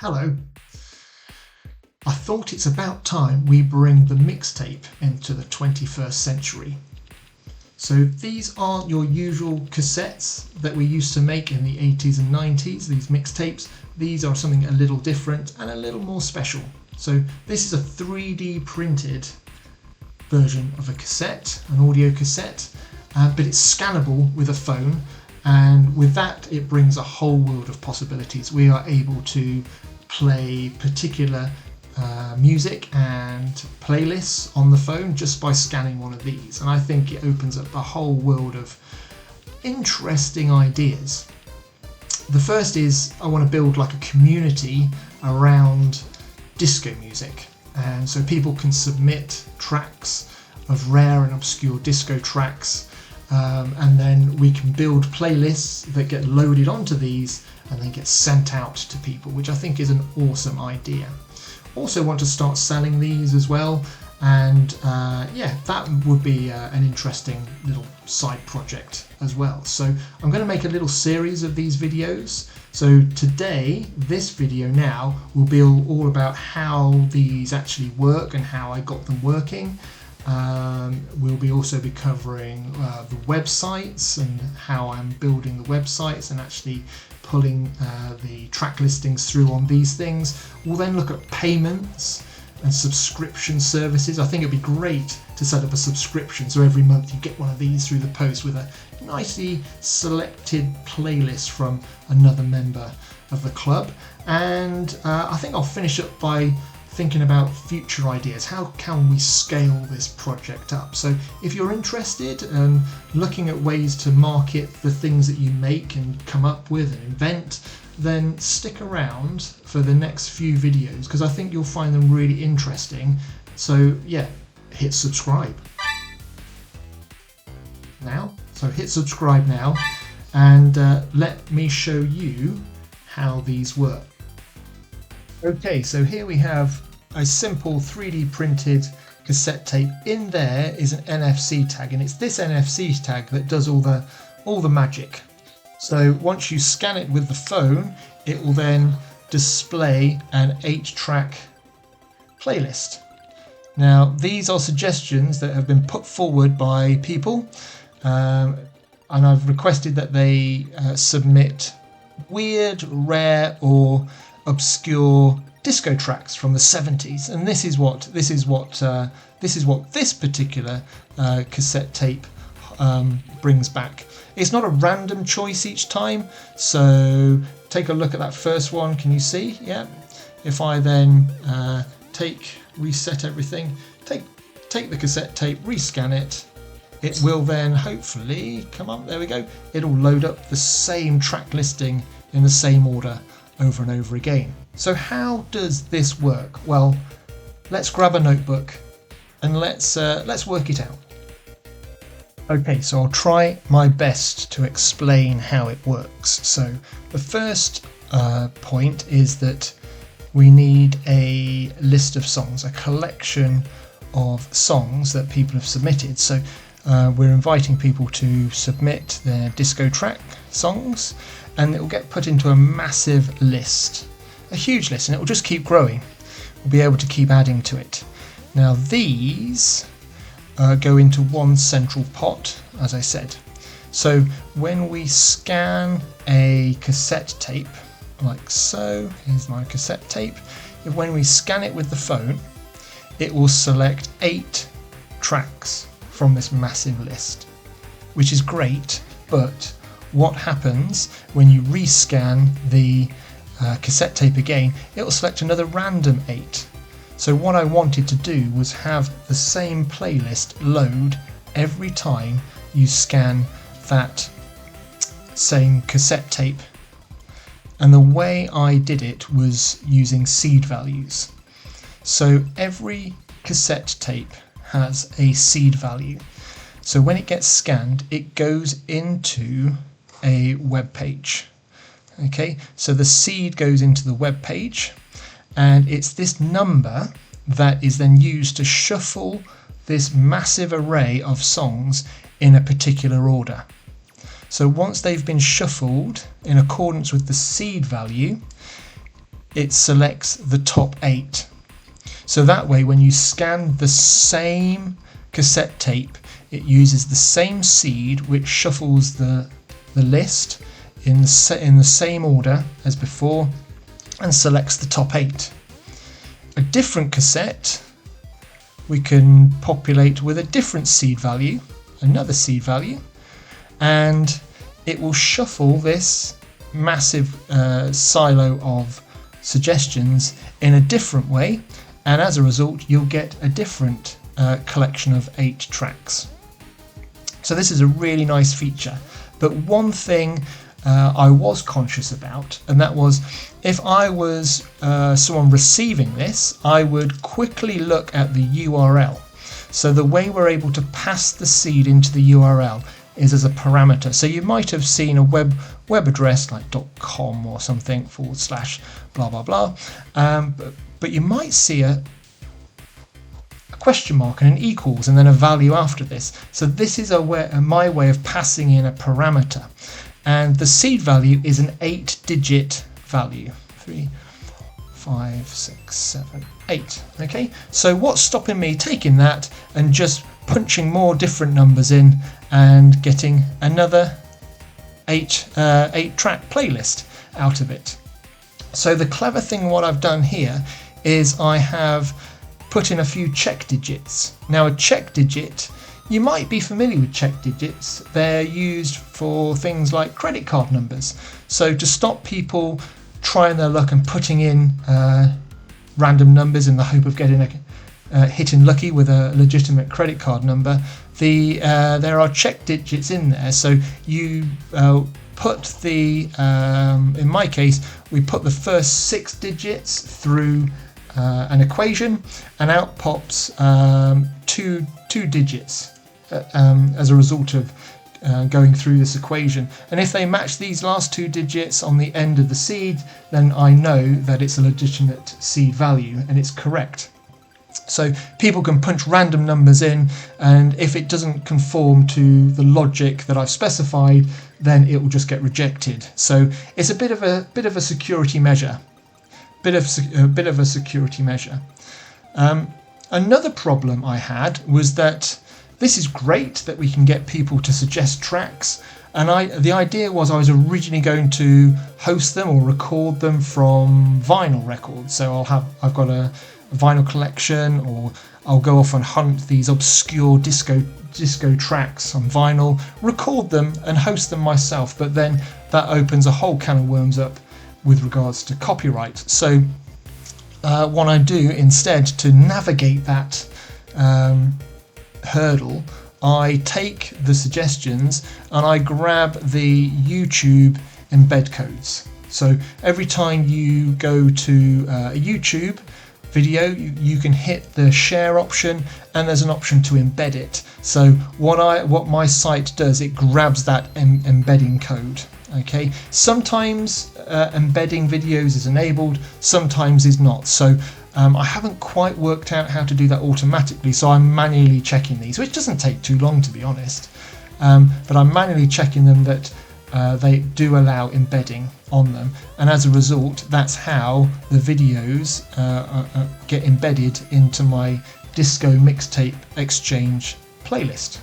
Hello. I thought it's about time we bring the mixtape into the 21st century. So these aren't your usual cassettes that we used to make in the 80s and 90s, these mixtapes. These are something a little different and a little more special. So this is a 3D printed version of a cassette, an audio cassette, but it's scannable with a phone, and with that it brings a whole world of possibilities. We are able to play particular music and playlists on the phone just by scanning one of these, and I think it opens up a whole world of interesting ideas. The first is I want to build like a community around disco music, and so people can submit tracks of rare and obscure disco tracks, and then we can build playlists that get loaded onto these and then get sent out to people, which I think is an awesome idea. Also want to start selling these as well, and yeah, that would be an interesting little side project as well. So I'm going to make a little series of these videos. So today, this video now will be all about how these actually work and how I got them working. We'll also be covering the websites and how I'm building the websites and actually pulling the track listings through on these things. We'll then look at payments and subscription services. I think it'd be great to set up a subscription so every month you get one of these through the post with a nicely selected playlist from another member of the club. And I think I'll finish up by thinking about future ideas. How can we scale this project up? So if you're interested and looking at ways to market the things that you make and come up with and invent, then stick around for the next few videos, because I think you'll find them really interesting. So yeah, hit subscribe now. So hit subscribe now, and let me show you how these work. Okay, so here we have a simple 3D printed cassette tape. In there is an NFC tag, and it's this NFC tag that does all the magic. So once you scan it with the phone, it will then display an 8-track playlist. Now these are suggestions that have been put forward by people, and I've requested that they submit weird, rare or obscure disco tracks from the 70s, and this is what this particular cassette tape brings back. It's not a random choice each time, so take a look at that first one. Can you see? Yeah. If I then reset everything, take the cassette tape, rescan it, it will then hopefully come up. There we go. It'll load up the same track listing in the same order over and over again. So how does this work? Well, let's grab a notebook and let's work it out. Okay, so I'll try my best to explain how it works. So the first point is that we need a list of songs, a collection of songs that people have submitted. So we're inviting people to submit their disco track songs, and it will get put into a massive list, a huge list, and it will just keep growing. We'll be able to keep adding to it. Now these go into one central pot, as I said. So when we scan a cassette tape, like so, here's my cassette tape. When we scan it with the phone, it will select 8 tracks from this massive list, which is great, but what happens when you rescan the cassette tape again, it will select another random 8. So what I wanted to do was have the same playlist load every time you scan that same cassette tape. And the way I did it was using seed values. So every cassette tape has a seed value. So when it gets scanned, it goes into a web page. Okay, so the seed goes into the web page, and it's this number that is then used to shuffle this massive array of songs in a particular order. So once they've been shuffled in accordance with the seed value, it selects the top 8. So that way, when you scan the same cassette tape, it uses the same seed, which shuffles the list in the same order as before and selects the top 8. A different cassette we can populate with a different seed value, another seed value, and it will shuffle this massive silo of suggestions in a different way, and as a result you'll get a different collection of 8 tracks. So this is a really nice feature, but one thing I was conscious about, and that was if I was someone receiving this, I would quickly look at the URL. So the way we're able to pass the seed into the URL is as a parameter. So you might have seen a web address like .com or something / blah blah blah, but you might see a question mark and an equals and then a value after this. So this is my way of passing in a parameter, and the seed value is an 8-digit value. 3, 5, 6, 7, 8. Okay, so what's stopping me taking that and just punching more different numbers in and getting another 8-track playlist out of it? So the clever thing what I've done here is I have put in a few check digits. Now a check digit, you might be familiar with check digits. They're used for things like credit card numbers. So to stop people trying their luck and putting in random numbers in the hope of getting hitting lucky with a legitimate credit card number, there are check digits in there. So you put in my case, we put the first 6 digits through an equation, and out pops two digits as a result of going through this equation. And if they match these last 2 digits on the end of the seed, then I know that it's a legitimate seed value and it's correct. So people can punch random numbers in, and if it doesn't conform to the logic that I've specified, then it will just get rejected. So it's a bit of a security measure. Bit of a security measure. Another problem I had was that this is great that we can get people to suggest tracks, and the idea was I was originally going to host them or record them from vinyl records. So I've got a vinyl collection, or I'll go off and hunt these obscure disco tracks on vinyl, record them and host them myself, but then that opens a whole can of worms up with regards to copyright. So what I do instead to navigate that hurdle, I take the suggestions and I grab the YouTube embed codes. So every time you go to a YouTube video, you can hit the share option, and there's an option to embed it. So what my site does, it grabs that embedding code. Okay, sometimes embedding videos is enabled, sometimes is not. So I haven't quite worked out how to do that automatically, so I'm manually checking these, which doesn't take too long, to be honest. But I'm manually checking them that they do allow embedding on them, and as a result, that's how the videos get embedded into my Disco Mixtape Exchange playlist.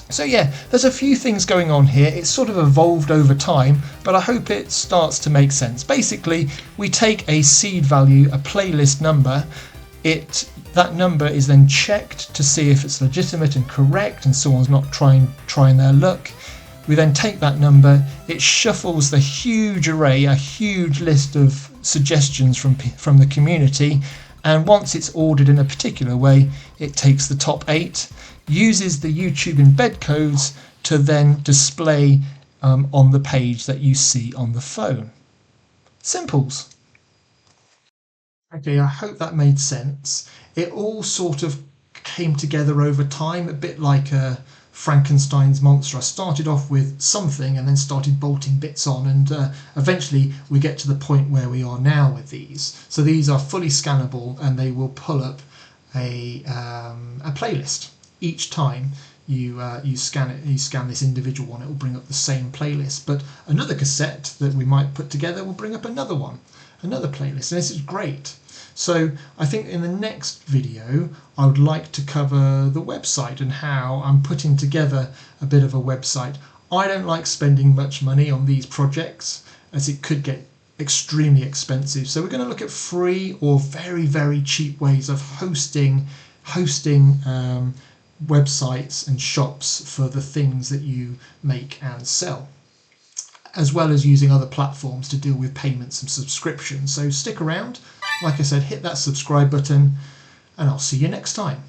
So yeah, there's a few things going on here. It's sort of evolved over time, but I hope it starts to make sense. Basically, we take a seed value, a playlist number, that number is then checked to see if it's legitimate and correct and someone's not trying their luck. We then take that number, it shuffles the huge array, a huge list of suggestions from the community, and once it's ordered in a particular way, it takes the top 8, uses the YouTube embed codes to then display on the page that you see on the phone. Simples. Okay, I hope that made sense. It all sort of came together over time, a bit like Frankenstein's monster. I started off with something and then started bolting bits on, and eventually we get to the point where we are now with these. So these are fully scannable, and they will pull up a playlist each time you scan it, you scan this individual one, it will bring up the same playlist. But another cassette that we might put together will bring up another one, another playlist, and this is great. So I think in the next video I would like to cover the website and how I'm putting together a bit of a website. I don't like spending much money on these projects as it could get extremely expensive. So we're going to look at free or very, very cheap ways of hosting websites and shops for the things that you make and sell, as well as using other platforms to deal with payments and subscriptions. So stick around. Like I said, hit that subscribe button and I'll see you next time.